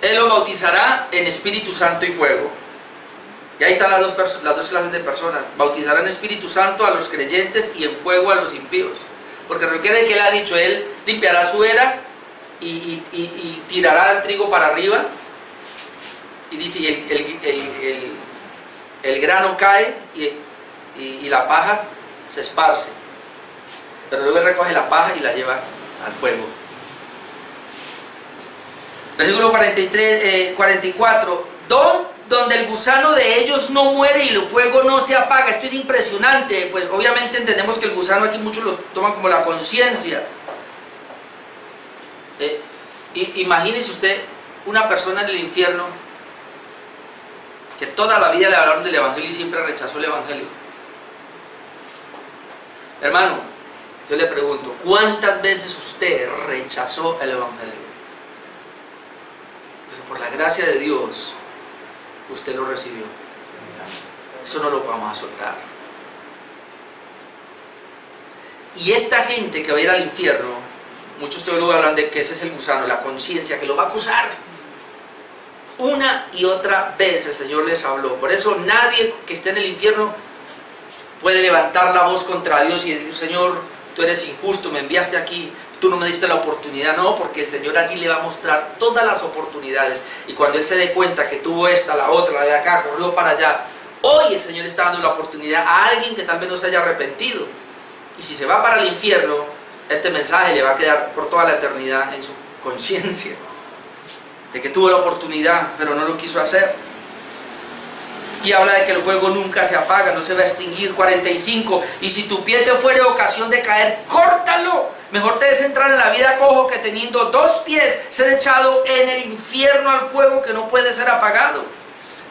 Él lo bautizará en Espíritu Santo y fuego. Y ahí están las dos clases de personas. Bautizará en Espíritu Santo a los creyentes y en fuego a los impíos. Porque recuerde que él ha dicho, él limpiará su era y tirará el trigo para arriba. Y dice, el grano cae y la paja se esparce. Pero luego él recoge la paja y la lleva al fuego. Versículo 44. Donde el gusano de ellos no muere y el fuego no se apaga. Esto es impresionante. Pues obviamente entendemos que el gusano aquí muchos lo toman como la conciencia. Imagínese usted una persona en el infierno que toda la vida le hablaron del Evangelio y siempre rechazó el Evangelio. Hermano, yo le pregunto, ¿cuántas veces usted rechazó el Evangelio? por la gracia de Dios, usted lo recibió. Eso no lo vamos a soltar. Y esta gente que va a ir al infierno, muchos teólogos hablan de que ese es el gusano, la conciencia, que lo va a acusar. Una y otra vez el Señor les habló. Por eso nadie que esté en el infierno puede levantar la voz contra Dios y decir: Señor, tú eres injusto, me enviaste aquí, tú no me diste la oportunidad. No, porque el Señor allí le va a mostrar todas las oportunidades. Y cuando Él se dé cuenta que tuvo esta, la otra, la de acá, corrió para allá, hoy el Señor está dando la oportunidad a alguien que tal vez no se haya arrepentido. Y si se va para el infierno, este mensaje le va a quedar por toda la eternidad en su conciencia, de que tuvo la oportunidad, pero no lo quiso hacer. Y habla de que el fuego nunca se apaga, no se va a extinguir. 45, y si tu pie te fuere ocasión de caer, córtalo. Mejor te des entrar en la vida cojo que teniendo 2 pies ser echado en el infierno al fuego que no puede ser apagado,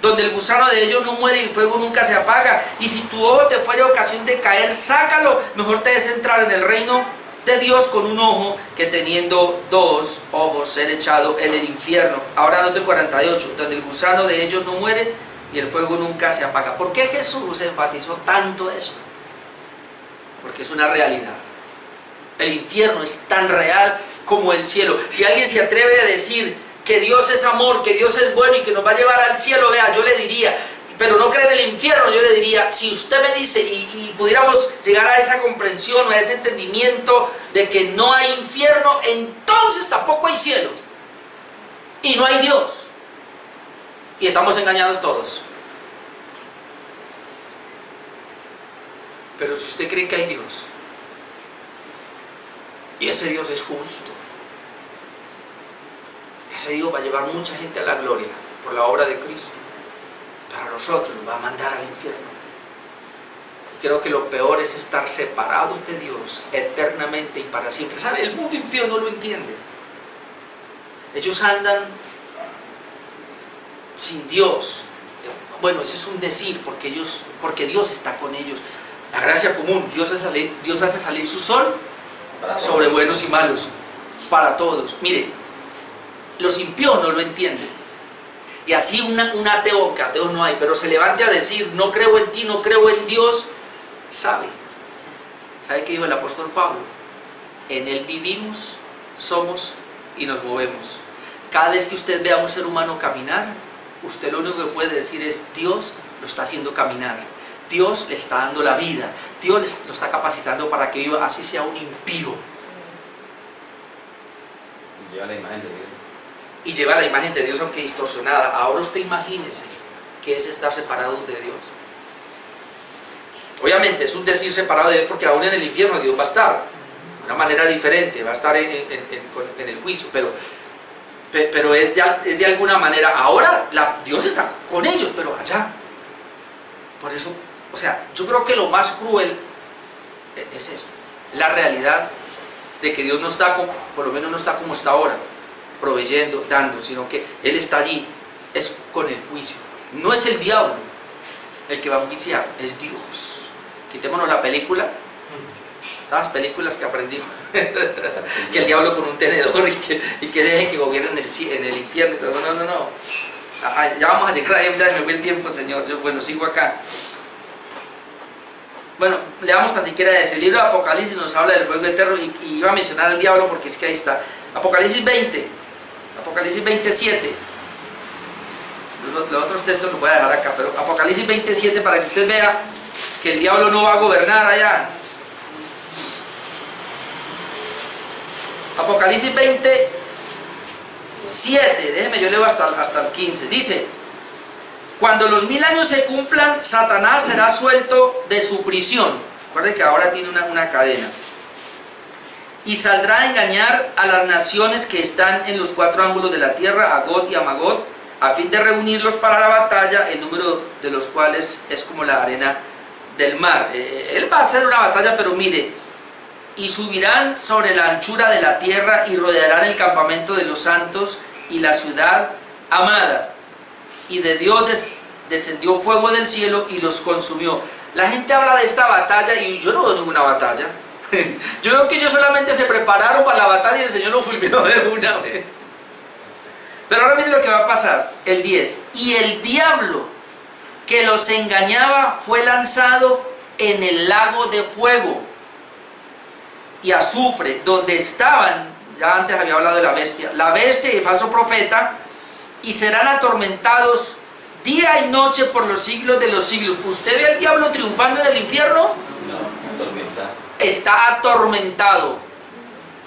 donde el gusano de ellos no muere y el fuego nunca se apaga. Y si tu ojo te fuere ocasión de caer, sácalo. Mejor te des entrar en el reino de Dios con un ojo que teniendo 2 ojos ser echado en el infierno. Ahora note el 48, donde el gusano de ellos no muere y el fuego nunca se apaga. ¿Por qué Jesús enfatizó tanto esto? Porque es una realidad. El infierno es tan real como el cielo. Si alguien se atreve a decir que Dios es amor, que Dios es bueno y que nos va a llevar al cielo, vea, yo le diría, pero no cree en el infierno, yo le diría, si usted me dice y pudiéramos llegar a esa comprensión o a ese entendimiento de que no hay infierno, entonces tampoco hay cielo y no hay Dios y estamos engañados todos. Pero si usted cree que hay Dios y ese Dios es justo, ese Dios va a llevar mucha gente a la gloria por la obra de Cristo. Para nosotros nos va a mandar al infierno. Y creo que lo peor es estar separados de Dios eternamente y para siempre. ¿Sabe? El mundo impío no lo entiende. Ellos andan sin Dios. Bueno, ese es un decir, porque Dios está con ellos. La gracia común, Dios hace salir su sol sobre buenos y malos, para todos. Mire, los impíos no lo entienden. Y así un ateo, que ateos no hay, pero se levante a decir: no creo en ti, no creo en Dios, ¿sabe qué dijo el apóstol Pablo? En Él vivimos, somos y nos movemos. Cada vez que usted vea a un ser humano caminar, usted lo único que puede decir es: Dios lo está haciendo caminar, Dios le está dando la vida, Dios lo está capacitando para que viva, así sea un impío. Y lleva la imagen de Dios. Y lleva la imagen de Dios, aunque distorsionada. Ahora usted imagínese que es estar separado de Dios. Obviamente es un decir separado de Dios, porque aún en el infierno Dios va a estar de una manera diferente, va a estar en el juicio, pero es de alguna manera. Ahora Dios está con ellos, pero allá. Por eso, o sea, yo creo que lo más cruel es eso, la realidad de que Dios no está, por lo menos no está como está ahora, proveyendo, dando, sino que Él está allí, es con el juicio. No es el diablo el que va a enjuiciar, es Dios. Quitémonos la película, todas las películas que aprendimos, que el diablo con un tenedor y que deje que gobierne en el infierno. No. Ya vamos a llegar ahí, ya me fue el tiempo, Señor. Yo, bueno, sigo acá. Bueno, leamos tan siquiera ese libro de Apocalipsis, nos habla del fuego eterno y iba a mencionar al diablo porque es que ahí está. Apocalipsis 20, Apocalipsis 27. Los otros textos los voy a dejar acá, pero Apocalipsis 27 para que usted vea que el diablo no va a gobernar allá. Apocalipsis 27, déjeme, yo leo hasta el 15. Dice: cuando los 1000 años se cumplan, Satanás será suelto de su prisión. Recuerden que ahora tiene una cadena. Y saldrá a engañar a las naciones que están en los 4 ángulos de la tierra, a Gog y a Magog, a fin de reunirlos para la batalla, el número de los cuales es como la arena del mar. Él va a hacer una batalla, pero mire, y subirán sobre la anchura de la tierra y rodearán el campamento de los santos y la ciudad amada. Y de Dios descendió fuego del cielo y los consumió. La gente habla de esta batalla y yo no veo ninguna batalla. Yo veo que ellos solamente se prepararon para la batalla y el Señor los fulminó de una vez. Pero ahora miren lo que va a pasar, el 10. Y el diablo que los engañaba fue lanzado en el lago de fuego y azufre, donde estaban, ya antes había hablado de la bestia y el falso profeta, y serán atormentados día y noche por los siglos de los siglos. ¿Usted ve al diablo triunfando en el infierno? No, atormentado. Está atormentado.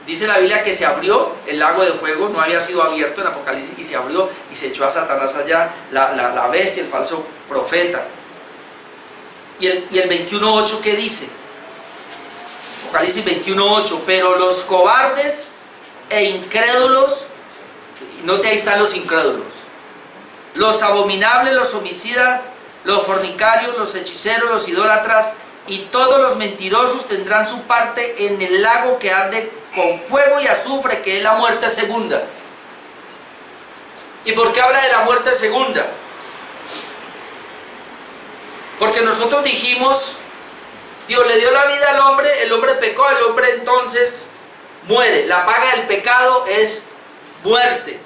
Dice la Biblia que se abrió el lago de fuego, no había sido abierto en Apocalipsis, y se abrió y se echó a Satanás allá, la bestia, el falso profeta. Y el 21.8, ¿qué dice? Apocalipsis 21.8, pero los cobardes e incrédulos, note ahí están los incrédulos, los abominables, los homicidas, los fornicarios, los hechiceros, los idólatras y todos los mentirosos tendrán su parte en el lago que arde con fuego y azufre, que es la muerte segunda. ¿Y por qué habla de la muerte segunda? Porque nosotros dijimos, Dios le dio la vida al hombre, el hombre pecó, el hombre entonces muere. La paga del pecado es muerte.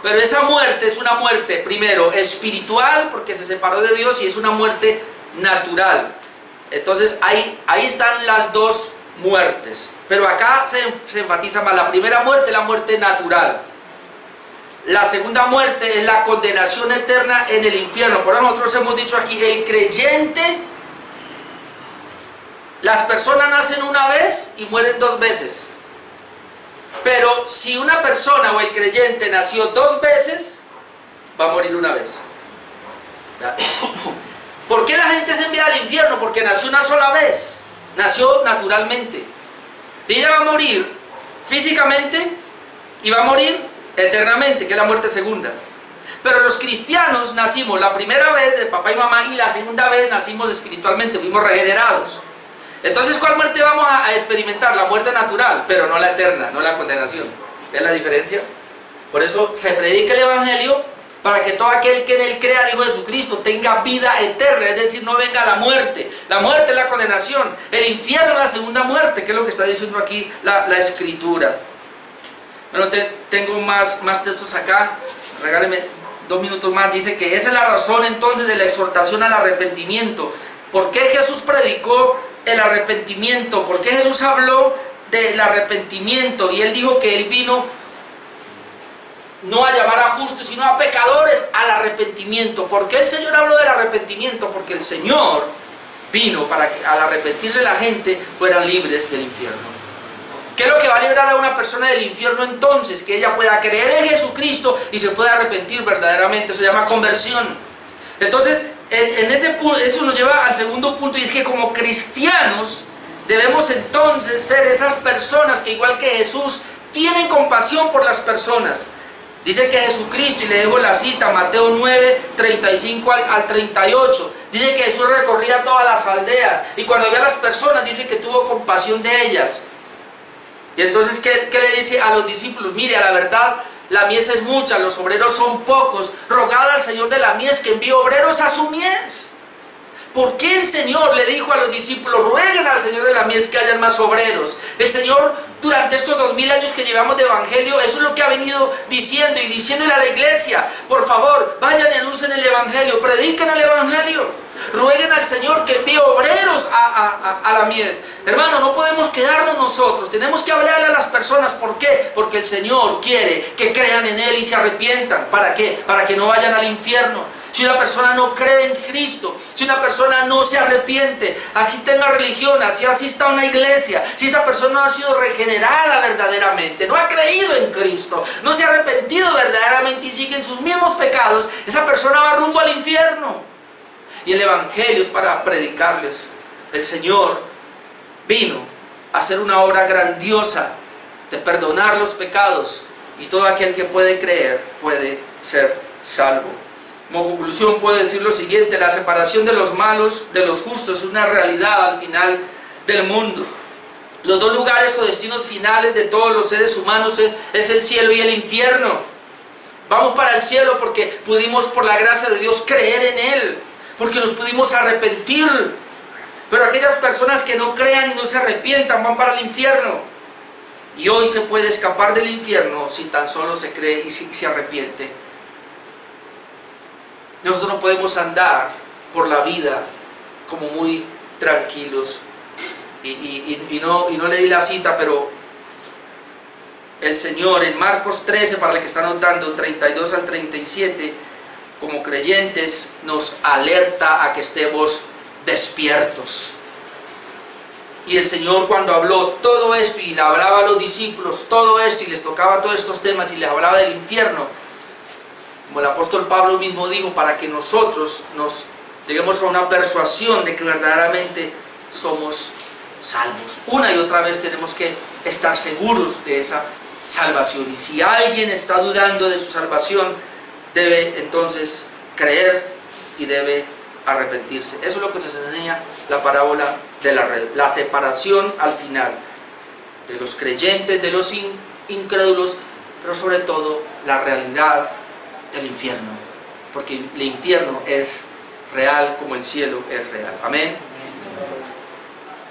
Pero esa muerte es una muerte, primero, espiritual, porque se separó de Dios, y es una muerte natural. Entonces ahí están las dos muertes. Pero acá se enfatiza más. La primera muerte es la muerte natural. La segunda muerte es la condenación eterna en el infierno. Por eso nosotros hemos dicho aquí, el creyente, las personas nacen una vez y mueren dos veces. Pero si una persona o el creyente nació dos veces, va a morir una vez. ¿Por qué la gente se envía al infierno? Porque nació una sola vez. Nació naturalmente. Y ella va a morir físicamente y va a morir eternamente, que es la muerte segunda. Pero los cristianos nacimos la primera vez de papá y mamá, y la segunda vez nacimos espiritualmente, fuimos regenerados. Entonces, ¿cuál muerte vamos a experimentar? La muerte natural, pero no la eterna, no la condenación. ¿Ves la diferencia? Por eso se predica el Evangelio, para que todo aquel que en él crea, dijo Jesucristo, tenga vida eterna, es decir, no venga la muerte. La muerte es la condenación, el infierno es la segunda muerte, que es lo que está diciendo aquí la Escritura. Bueno, tengo más textos acá, regáleme 2 minutos más. Dice que esa es la razón entonces de la exhortación al arrepentimiento. ¿Por qué Jesús predicó el arrepentimiento? ¿Por qué Jesús habló del arrepentimiento? Y él dijo que él vino no a llamar a justos, sino a pecadores al arrepentimiento. ¿Por qué el Señor habló del arrepentimiento? Porque el Señor vino para que al arrepentirse la gente fueran libres del infierno. ¿Qué es lo que va a librar a una persona del infierno entonces? Que ella pueda creer en Jesucristo y se pueda arrepentir verdaderamente. Eso se llama conversión. Entonces, en ese punto, eso nos lleva al segundo punto, y es que como cristianos debemos entonces ser esas personas que, igual que Jesús, tienen compasión por las personas. Dice que Jesucristo, y le dejo la cita, Mateo 9, 35 al 38, dice que Jesús recorría todas las aldeas, y cuando ve a las personas dice que tuvo compasión de ellas. Y entonces, ¿qué le dice a los discípulos? Mire, a la verdad, la mies es mucha, los obreros son pocos. Rogad al Señor de la mies que envíe obreros a su mies. ¿Por qué el Señor le dijo a los discípulos, rueguen al Señor de la mies que hayan más obreros? El Señor, durante estos 2000 años que llevamos de evangelio, eso es lo que ha venido diciendo, y diciéndole a la iglesia: por favor, vayan y anuncien el evangelio, prediquen el evangelio, rueguen al Señor que envíe obreros a la mies. Hermano, no podemos quedarnos nosotros, tenemos que hablarle a las personas. ¿Por qué? Porque el Señor quiere que crean en Él y se arrepientan. ¿Para qué? Para que no vayan al infierno. Si una persona no cree en Cristo, si una persona no se arrepiente, así tenga religión, así asista a una iglesia, si esta persona no ha sido regenerada verdaderamente, no ha creído en Cristo, no se ha arrepentido verdaderamente y sigue en sus mismos pecados, esa persona va rumbo al infierno. Y el evangelio es para predicarles. El Señor vino a hacer una obra grandiosa de perdonar los pecados, y todo aquel que puede creer puede ser salvo. Como conclusión puedo decir lo siguiente: la separación de los malos de los justos es una realidad al final del mundo. Los dos lugares o destinos finales de todos los seres humanos es el cielo y el infierno. Vamos para el cielo porque pudimos, por la gracia de Dios, creer en Él, porque nos pudimos arrepentir. Pero aquellas personas que no crean y no se arrepientan van para el infierno. Y hoy se puede escapar del infierno si tan solo se cree y si se arrepiente. Nosotros no podemos andar por la vida como muy tranquilos. Y no le di la cita, pero el Señor en Marcos 13, para el que está anotando, 32 al 37, como creyentes nos alerta a que estemos despiertos. Y el Señor, cuando habló todo esto y le hablaba a los discípulos todo esto y les tocaba todos estos temas y les hablaba del infierno, como el apóstol Pablo mismo dijo, para que nosotros nos lleguemos a una persuasión de que verdaderamente somos salvos. Una y otra vez tenemos que estar seguros de esa salvación. Y si alguien está dudando de su salvación, debe entonces creer y debe arrepentirse. Eso es lo que nos enseña la parábola de la red. La separación al final de los creyentes, de los incrédulos, pero sobre todo la realidad del infierno. Porque el infierno es real como el cielo es real. Amén.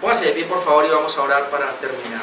Póngase de pie, por favor, y vamos a orar para terminar.